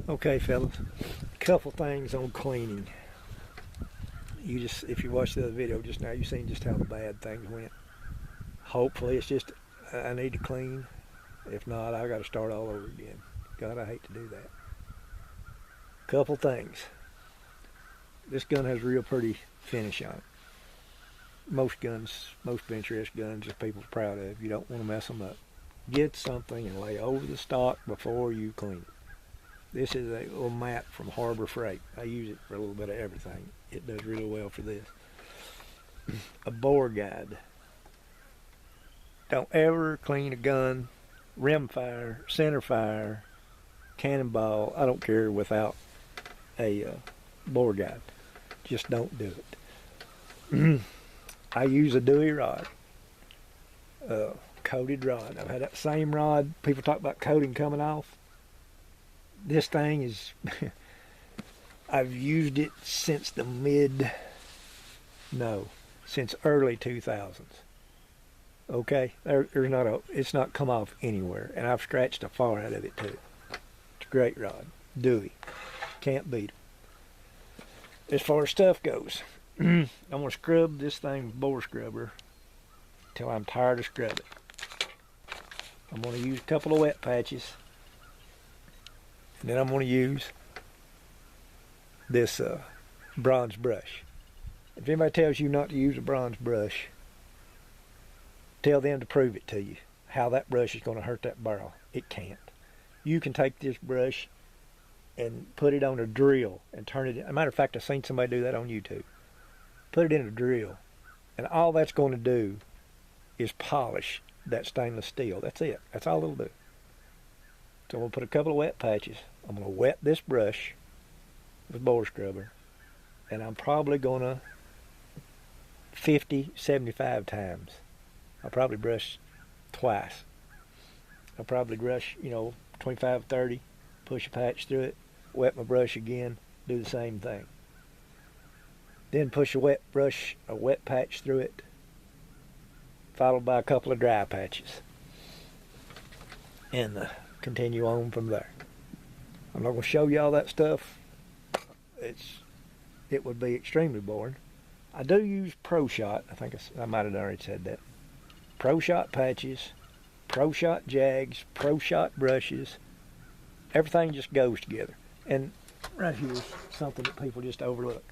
Okay, fellas, couple things on cleaning. If you watched the other video just now, you've seen just how the bad things went. Hopefully it's just I need to clean. If not, I got to start all over again. God, I hate to do that. Couple things. This gun has real pretty finish on it. Most guns, most bench rest guns, that people's proud of. You don't want to mess them up. Get something and lay over the stock before you clean it. This is a little mat from Harbor Freight. I use it for a little bit of everything. It does really well for this. A bore guide. Don't ever clean a gun, rimfire, centerfire, cannonball, I don't care, without a bore guide. Just don't do it. I use a Dewey rod, coated rod. I've had that same rod. People talk about coating coming off. This thing is, I've used it since since early 2000s. Okay, it's not come off anywhere, and I've scratched a far out of it too. It's a great rod, Dewey, can't beat it. As far as stuff goes, I'm gonna scrub this thing with bore scrubber till I'm tired of scrubbing. I'm gonna use a couple of wet patches. And then I'm going to use this bronze brush. If anybody tells you not to use a bronze brush, tell them to prove it to you. How that brush is going to hurt that barrel. It can't. You can take this brush and put it on a drill and turn it. As a matter of fact, I've seen somebody do that on YouTube. Put it in a drill, and all that's going to do is polish that stainless steel. That's it. That's all it'll do. So I'm going to put a couple of wet patches. I'm going to wet this brush with bore scrubber. And I'm probably going to 50, 75 times. I'll probably brush twice. I'll probably brush, 25, 30, push a patch through it, wet my brush again, do the same thing. Then push a wet patch through it, followed by a couple of dry patches. And continue on from there. I'm not going to show you all that stuff. It would be extremely boring. I do use Pro Shot. I think I might have already said that. Pro Shot patches, Pro Shot jags, Pro Shot brushes. Everything just goes together. And right here's something that people just overlook.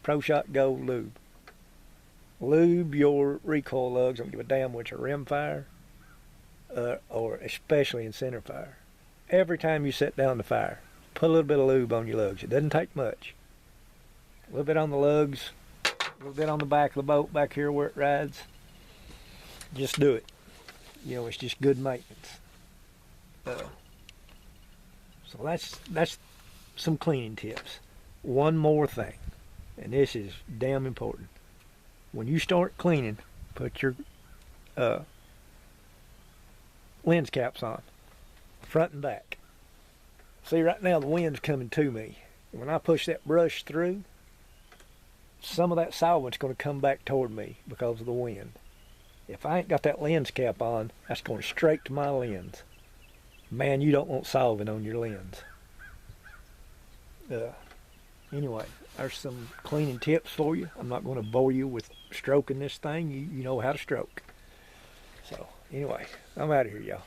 Pro Shot Gold Lube. Lube your recoil lugs. Don't give a damn which are rimfire or especially in center fire. Every time you set down the fire, put a little bit of lube on your lugs. It doesn't take much. A little bit on the lugs, a little bit on the back of the boat back here where it rides. Just do it. It's just good maintenance. So that's some cleaning tips. One more thing, and this is damn important. When you start cleaning, put your lens caps on, front and back. See, right now the wind's coming to me. And when I push that brush through, some of that solvent's going to come back toward me because of the wind. If I ain't got that lens cap on, that's going straight to my lens. Man, you don't want solvent on your lens. Anyway, there's some cleaning tips for you. I'm not going to bore you with stroking this thing. You know how to stroke. So, anyway, I'm out of here, y'all.